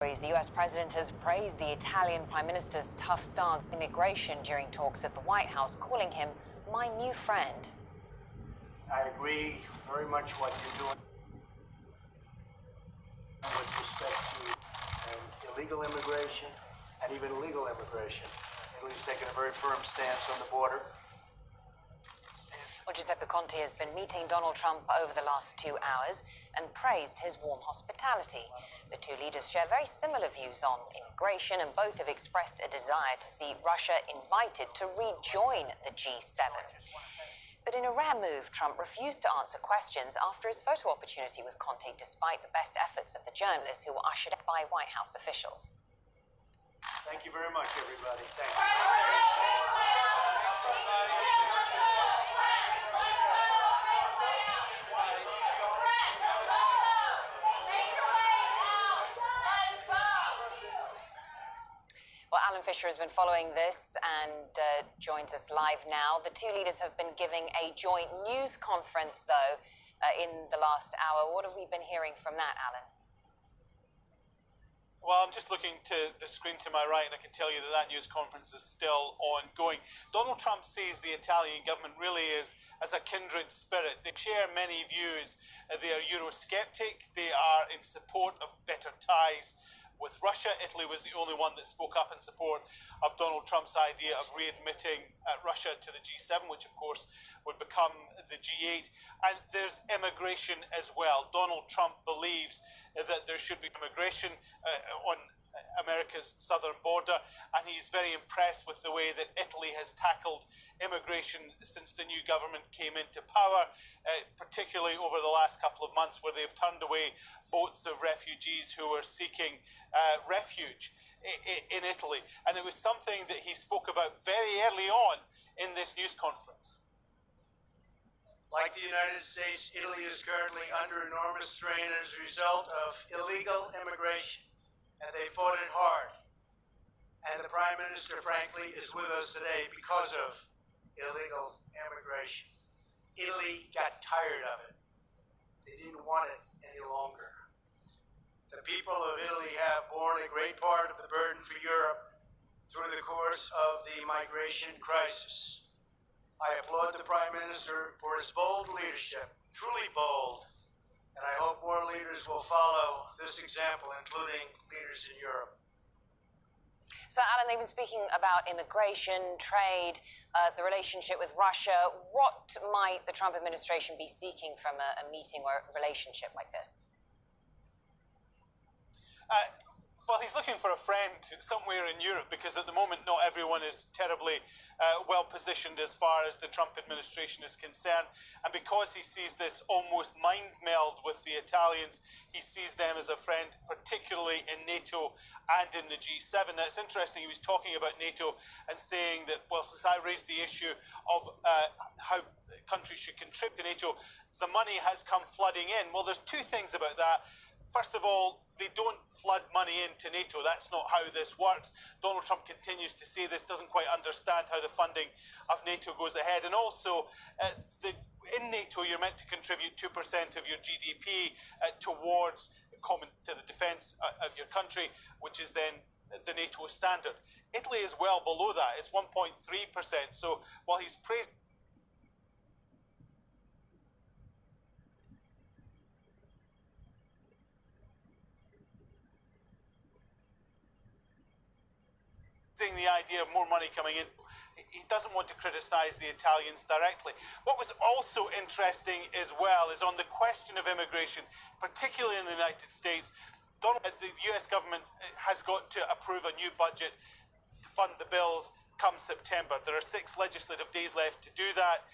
The US president has praised the Italian Prime Minister's tough stance on immigration during talks at the White House, calling him my new friend. I agree very much what you're doing with respect to illegal immigration and even legal immigration. Italy's taken a very firm stance on the border. Well, Giuseppe Conte has been meeting Donald Trump over the last 2 hours and praised his warm hospitality. The two leaders share very similar views on immigration, and both have expressed a desire to see Russia invited to rejoin the G7. But in a rare move, Trump refused to answer questions after his photo opportunity with Conte, despite the best efforts of the journalists who were ushered by White House officials. Thank you very much, everybody. Thank you. Well, Alan Fisher has been following this and joins us live now. The two leaders have been giving a joint news conference, though, in the last hour. What have we been hearing from that, Alan? Well, I'm just looking to the screen to my right, and I can tell you that that news conference is still ongoing. Donald Trump sees the Italian government really as a kindred spirit. They share many views. They are Eurosceptic. They are in support of better ties with Russia. Italy was the only one that spoke up in support of Donald Trump's idea of readmitting Russia to the G7, which of course would become the G8. And there's immigration as well. Donald Trump believes that there should be immigration on America's southern border, and he's very impressed with the way that Italy has tackled immigration since the new government came into power, particularly over the last couple of months, where they've turned away boats of refugees who were seeking refuge in Italy. And it was something that he spoke about very early on in this news conference. Like the United States, Italy is currently under enormous strain as a result of illegal immigration, and they fought it hard. And the Prime Minister, frankly, is with us today because of illegal immigration. Italy got tired of it. They didn't want it any longer. The people of Italy have borne a great part of the burden for Europe through the course of the migration crisis. I applaud the Prime Minister for his bold leadership, truly bold, and I hope more leaders will follow this example, including leaders in Europe. So, Alan, they've been speaking about immigration, trade, the relationship with Russia. What might the Trump administration be seeking from a meeting or a relationship like this? Well, he's looking for a friend somewhere in Europe, because at the moment not everyone is terribly well positioned as far as the Trump administration is concerned. And because he sees this almost mind meld with the Italians, he sees them as a friend, particularly in NATO and in the G7. Now, it's interesting, he was talking about NATO and saying that, well, since I raised the issue of how countries should contribute to NATO, the money has come flooding in. Well, there's two things about that. First of all, they don't flood money into NATO. That's not how this works. Donald Trump continues to say this, doesn't quite understand how the funding of NATO goes ahead. And also, in NATO, you're meant to contribute 2% of your GDP towards to the defence of your country, which is then the NATO standard. Italy is well below that. It's 1.3%. So while he's praised the idea of more money coming in, he doesn't want to criticise the Italians directly. What was also interesting as well is on the question of immigration, particularly in the United States, the US government has got to approve a new budget to fund the bills come September. There are 6 legislative days left to do that.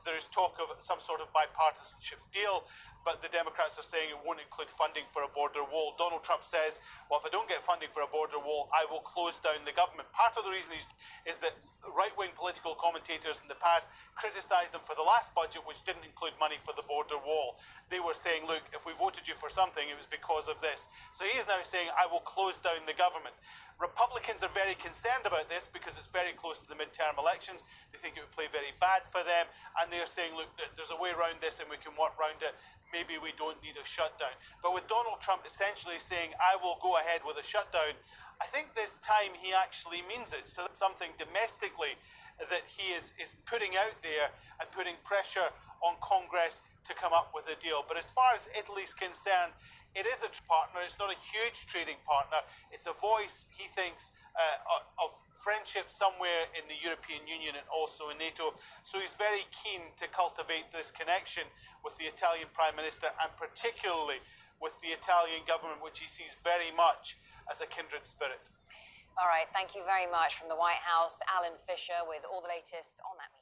There is talk of some sort of bipartisanship deal, but the Democrats are saying it won't include funding for a border wall. Donald Trump says, well, if I don't get funding for a border wall, I will close down the government. Part of the reason is that right-wing political commentators in the past criticised him for the last budget, which didn't include money for the border wall. They were saying, look, if we voted you for something, it was because of this. So he is now saying, I will close down the government. Republicans are very concerned about this because it's very very close to the midterm elections. They think it would play very bad for them, and they're saying, look, there's a way around this and we can work around it. Maybe we don't need a shutdown. But with Donald Trump essentially saying, I will go ahead with a shutdown, I think this time he actually means it. So that's something domestically that he is putting out there and putting pressure on Congress to come up with a deal. But as far as Italy's concerned, it is a partner. It's not a huge trading partner. It's a voice, he thinks, of friendship somewhere in the European Union and also in NATO. So he's very keen to cultivate this connection with the Italian Prime Minister and particularly with the Italian government, which he sees very much as a kindred spirit. All right, thank you very much from the White House, Alan Fisher, with all the latest on that.